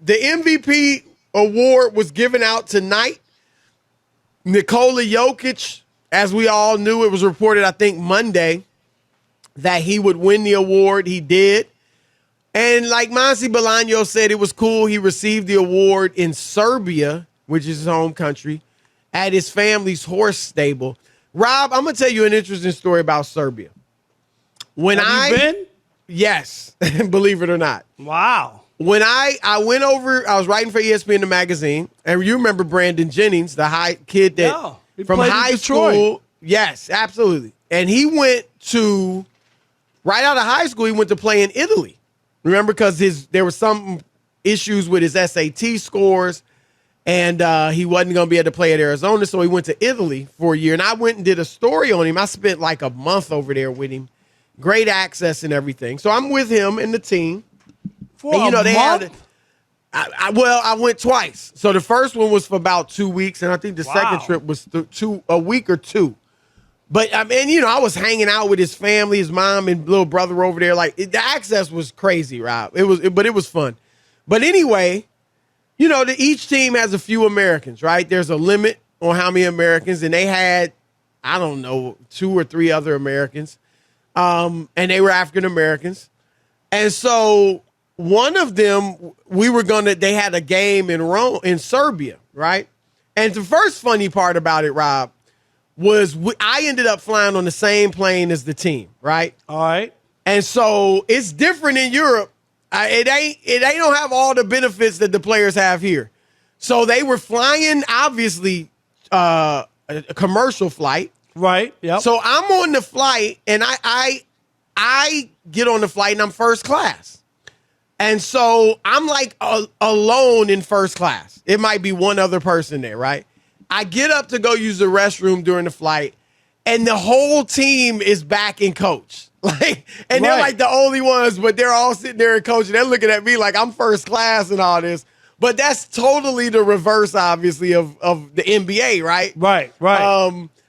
the MVP award was given out tonight. Nikola Jokic, as we all knew, it was reported, I think, Monday, that he would win the award. He did. And like Monsi Bolaño said, it was cool. He received the award in Serbia, which is his home country, at his family's horse stable. Rob, I'm going to tell you an interesting story about Serbia. Have you been? Yes, believe it or not. Wow. When I went over, I was writing for ESPN the magazine, and you remember Brandon Jennings, the high kid that from high school. Yes, absolutely. And he went to right out of high school. He went to play in Italy. Remember, because there were some issues with his SAT scores, and he wasn't going to be able to play at Arizona, so he went to Italy for a year. And I went and did a story on him. I spent like a month over there with him. Great access and everything. So I'm with him and the team. For and, a month? I went twice. So the first one was for about 2 weeks, and I think the second trip was a week or two. But I mean, I was hanging out with his family, his mom and little brother over there. Like the access was crazy, Rob. But it was fun. But anyway, each team has a few Americans, right? There's a limit on how many Americans, and they had, I don't know, 2 or 3 other Americans, and they were African Americans, and so. One of them, they had a game in Rome, in Serbia, right? And the first funny part about it, Rob, was I ended up flying on the same plane as the team, right? All right. And so it's different in Europe. It don't have all the benefits that the players have here. So they were flying, obviously, a commercial flight. Right. Yep. So I'm on the flight, and I get on the flight, and I'm first class. And so I'm like alone in first class. It might be one other person there, right? I get up to go use the restroom during the flight, and the whole team is back in coach. They're like the only ones, but they're all sitting there in coach, and they're looking at me like I'm first class and all this. But that's totally the reverse, obviously, of the NBA, right? Right.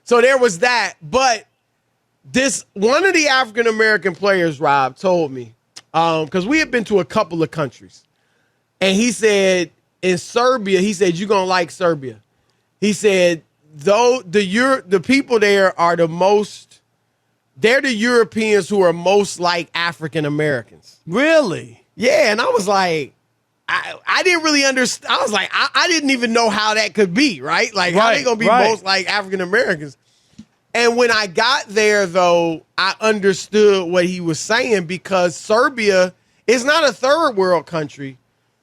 So there was that. But one of the African-American players, Rob, told me, because we had been to a couple of countries, and he said in Serbia, he said, you're going to like Serbia. He said, though the people there are they're the Europeans who are most like African Americans. Really? Yeah. And I was like, I didn't really understand. I was like, I didn't even know how that could be, right? Like, how they going to be most like African Americans? And when I got there, though, I understood what he was saying, because Serbia is not a third world country,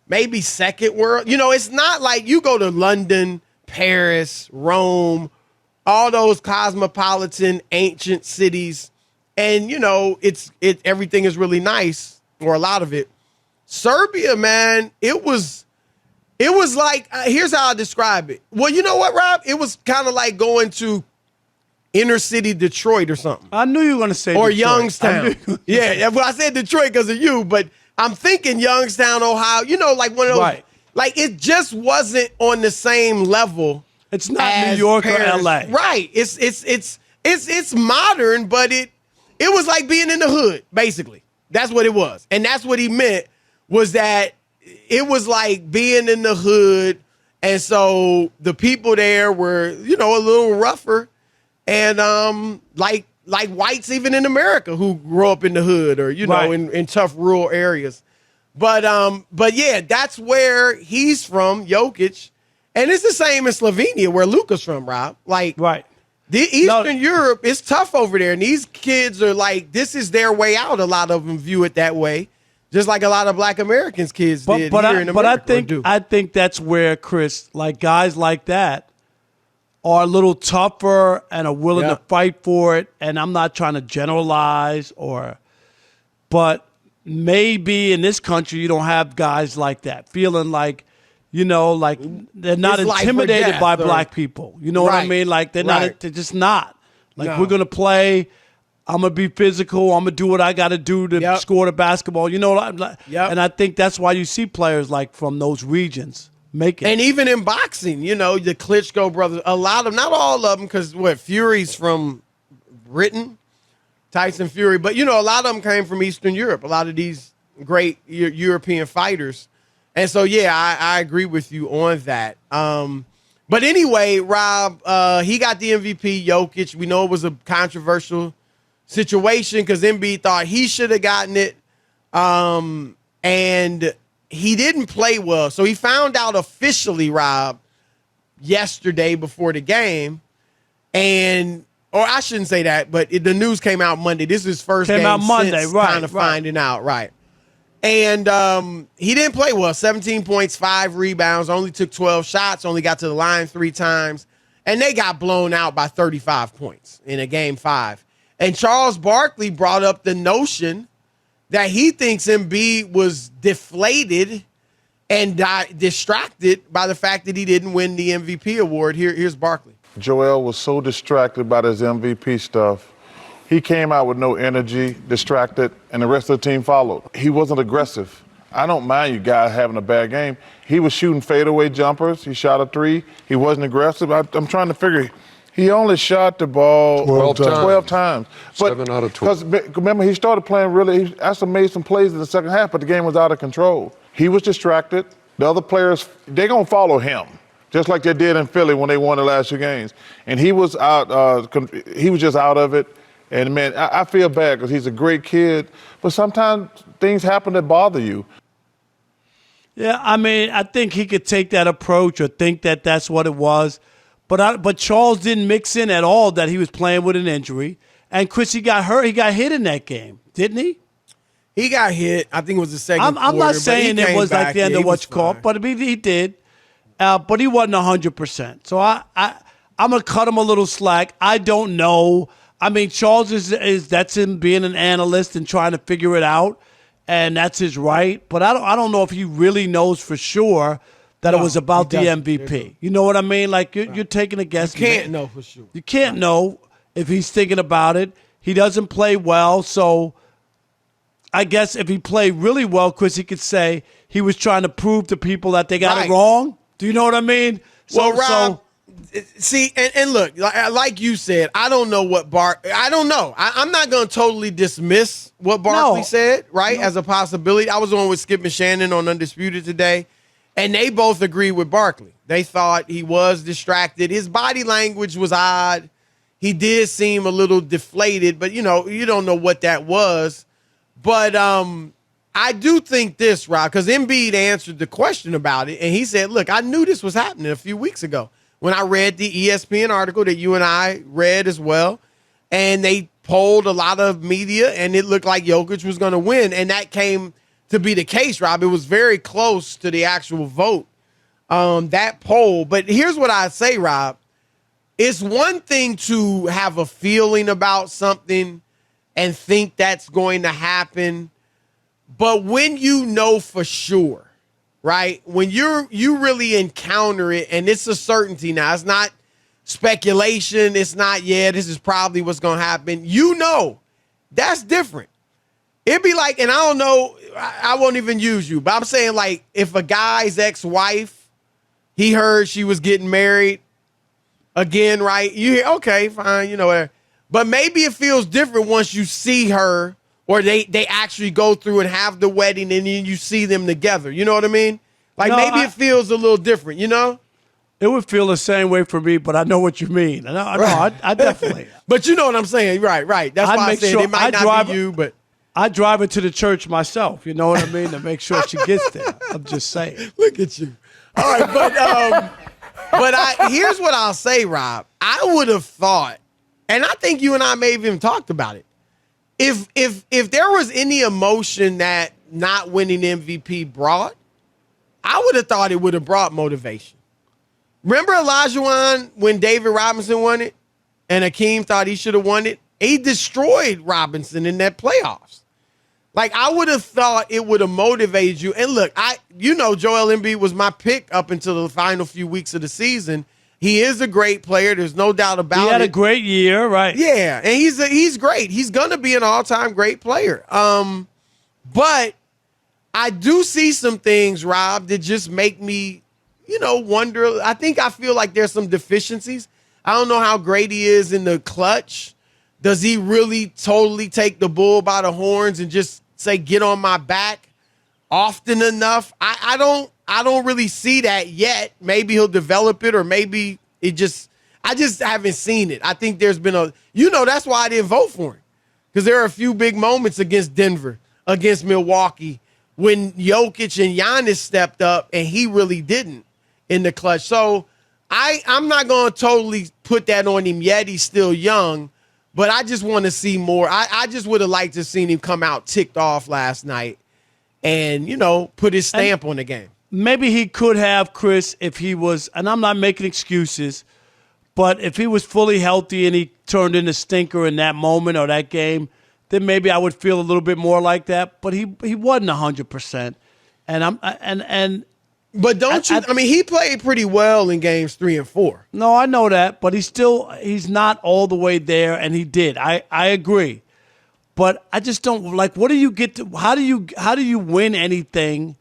maybe second world. It's not like you go to London, Paris, Rome, all those cosmopolitan ancient cities, and, everything is really nice, or a lot of it. Serbia, man, it was like, here's how I describe it. Well, you know what, Rob? It was kind of like going to inner city Detroit or something. I knew you were going to say or Detroit. Youngstown. Yeah, well, I said Detroit because of you, but I'm thinking Youngstown, Ohio. Like one of those. Right. Like it just wasn't on the same level. It's not New York Paris. or LA. Right. It's modern, but it was like being in the hood, basically. That's what it was, and that's what he meant, was that it was like being in the hood, and so the people there were, a little rougher. And like whites even in America who grew up in the hood or in tough rural areas, but yeah, that's where he's from, Jokic, and it's the same in Slovenia where Luka's from, Rob. The Eastern Europe is tough over there, and these kids are like, this is their way out. A lot of them view it that way, just like a lot of Black Americans kids did here in America. But I think that's where, Chris, like guys like that are a little tougher and are willing to fight for it. And I'm not trying to generalize, but maybe in this country you don't have guys like that feeling like, like they're not intimidated by black people. You know what I mean? Like they're just not. Like we're gonna play. I'm gonna be physical. I'm gonna do what I got to do to score the basketball. And I think that's why you see players like from those regions. And even in boxing, the Klitschko brothers, a lot of, not all of them, because Fury's from Britain, Tyson Fury, but a lot of them came from Eastern Europe. A lot of these great European fighters, And so, yeah, I agree with you on that. But anyway, Rob, he got the MVP, Jokic. We know it was a controversial situation because Embiid thought he should have gotten it. And he didn't play well. So he found out officially, Rob, yesterday before the game. Or I shouldn't say that, but the news came out Monday. This is his first game out Monday, since right, kind of finding out, right. And he didn't play well. 17 points, 5 rebounds, only took 12 shots, only got to the line 3 times. And they got blown out by 35 points in a game 5. And Charles Barkley brought up the notion that he thinks Embiid was deflated and distracted by the fact that he didn't win the MVP award. Here's Barkley. Joel was so distracted by his MVP stuff. He came out with no energy, distracted, and the rest of the team followed. He wasn't aggressive. I don't mind you guys having a bad game. He was shooting fadeaway jumpers. He shot a 3. He wasn't aggressive. I'm trying to figure. He only shot the ball 12 times. But 7 out of 12. Because remember, he started playing he actually made some plays in the second half, but the game was out of control. He was distracted. The other players, they're going to follow him, just like they did in Philly when they won the last 2 games. And he was out. He was just out of it. And, man, I feel bad because he's a great kid, but sometimes things happen that bother you. Yeah, I mean, I think he could take that approach or think that that's what it was. But Charles didn't mix in at all that he was playing with an injury. And Chris, he got hurt. He got hit in that game, didn't he? He got hit. I think it was the second quarter. I'm not saying it was like the end of what you call, but he did. But he wasn't 100%. So I'm going to cut him a little slack. I don't know. I mean, Charles is that's him being an analyst and trying to figure it out, and that's his right. But I don't know if he really knows for sure that it was about the MVP. You know what I mean? Like you're taking a guess. You can't know for sure. You can't know if he's thinking about it. He doesn't play well, so I guess if he played really well, Chris, he could say he was trying to prove to people that they got it wrong. Do you know what I mean? Well, Rob, see, and look, like you said, I don't know what I don't know. I'm not going to totally dismiss what Barkley said, right, as a possibility. I was on with Skip and Shannon on Undisputed today, and they both agreed with Barkley. They thought he was distracted. His body language was odd. He did seem a little deflated, but, you don't know what that was. But I do think this, Rob, because Embiid answered the question about it, and he said, look, I knew this was happening a few weeks ago when I read the ESPN article that you and I read as well, and they polled a lot of media, and it looked like Jokic was going to win, and that came to be the case, Rob. It was very close to the actual vote, that poll. But here's what I say, Rob. It's one thing to have a feeling about something and think that's going to happen, but when you know for sure, right? When you really encounter it and it's a certainty now, it's not speculation, it's not, this is probably what's going to happen. That's different. It'd be like, and I don't know, I won't even use you, but I'm saying like if a guy's ex-wife, he heard she was getting married again, right? You hear, okay, fine, whatever. But maybe it feels different once you see her or they actually go through and have the wedding and then you see them together. You know what I mean? Like maybe it feels a little different, It would feel the same way for me, but I know what you mean. I definitely. But you know what I'm saying? Right. That's why I said it might not be you, but. I drive her to the church myself, you know what I mean, to make sure she gets there. I'm just saying. Look at you. All right, but here's what I'll say, Rob. I would have thought, and I think you and I may have even talked about it, if there was any emotion that not winning MVP brought, I would have thought it would have brought motivation. Remember Olajuwon when David Robinson won it and Hakeem thought he should have won it? He destroyed Robinson in that playoffs. Like, I would have thought it would have motivated you. And look, Joel Embiid was my pick up until the final few weeks of the season. He is a great player. There's no doubt about it. He had a great year, right? Yeah, and he's great. He's going to be an all-time great player. But I do see some things, Rob, that just make me, wonder. I feel like there's some deficiencies. I don't know how great he is in the clutch. Does he really totally take the bull by the horns and just say, get on my back? often enough. I don't really see that yet. Maybe he'll develop it, or maybe I just haven't seen it. I think there's been that's why I didn't vote for him. Because there are a few big moments against Denver, against Milwaukee, when Jokic and Giannis stepped up and he really didn't in the clutch. So I'm not going to totally put that on him yet. He's still young, but I just want to see more. I just would have liked to have seen him come out ticked off last night and, put his stamp on the game. Maybe he could have, Chris, if he was, and I'm not making excuses, but if he was fully healthy and he turned into stinker in that moment or that game, then maybe I would feel a little bit more like that. But he wasn't 100%, But don't you? I mean, he played pretty well in games 3 and 4. No, I know that, but he's not all the way there, and he did. I agree, but I just don't like. What do you get to? How do you win anything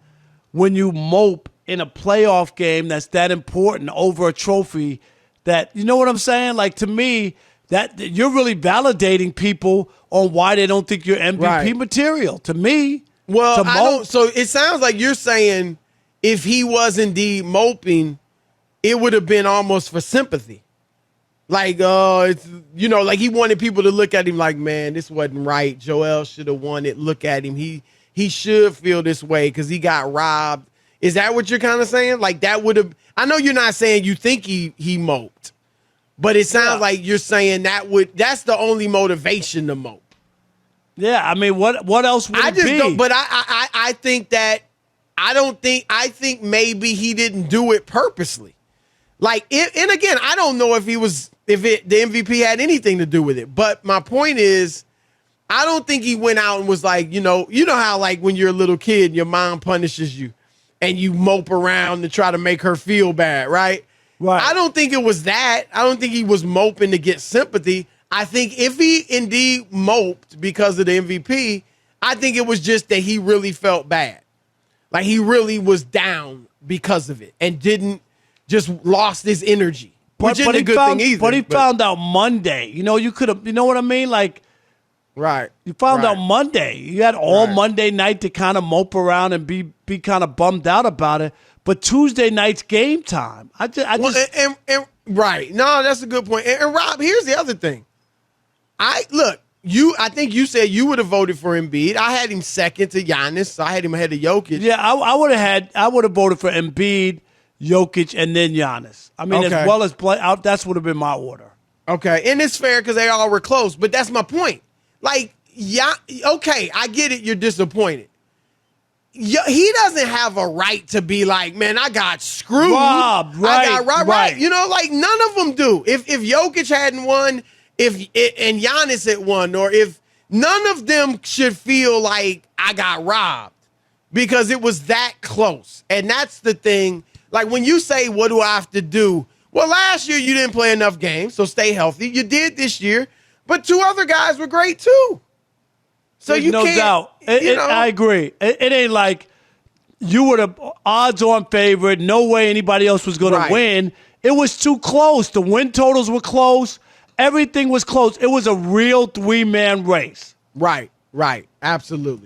when you mope in a playoff game that's that important over a trophy? That, you know what I'm saying? Like, to me, that you're really validating people on why they don't think you're MVP material. To me, so it sounds like you're saying, if he was indeed moping, it would have been almost for sympathy. Like, like he wanted people to look at him like, man, this wasn't right. Joel should have won it. Look at him. He should feel this way because he got robbed. Is that what you're kind of saying? Like, that would have, I know you're not saying you think he moped, but it sounds like you're saying that's the only motivation to mope. Yeah, I mean, what else would it be? Don't, but I think that, I think maybe he didn't do it purposely. Like, and again, I don't know if the MVP had anything to do with it. But my point is, I don't think he went out and was like, you know how, like, when you're a little kid, your mom punishes you and you mope around to try to make her feel bad, right? Right. I don't think it was that. I don't think he was moping to get sympathy. I think if he indeed moped because of the MVP, I think it was just that he really felt bad. Like, he really was down because of it and just lost his energy. Which isn't a good thing either. But he found out Monday. You could have, you know what I mean? Like, right. You found out Monday. You had all Monday night to kind of mope around and be kind of bummed out about it. But Tuesday night's game time. Right. No, that's a good point. And Rob, here's the other thing. I think you said you would have voted for Embiid. I had him second to Giannis. So I had him ahead of Jokic. Yeah, I would have voted for Embiid, Jokic, and then Giannis. I mean, as well as play out, that's would have been my order. Okay, and it's fair because they all were close. But that's my point. Like, okay, I get it. You're disappointed. He doesn't have a right to be like, man, I got screwed. Robbed, right? I got right. Like, none of them do. If Jokic hadn't won, and Giannis had won, or if none of them should feel like I got robbed because it was that close. And that's the thing. Like, when you say, what do I have to do? Well, last year you didn't play enough games, so stay healthy. You did this year, but 2 other guys were great too. So There's no doubt. I agree. It ain't like you were the odds-on favorite. No way anybody else was going to win. It was too close. The win totals were close. Everything was close. It was a real 3-man race. Right. Absolutely.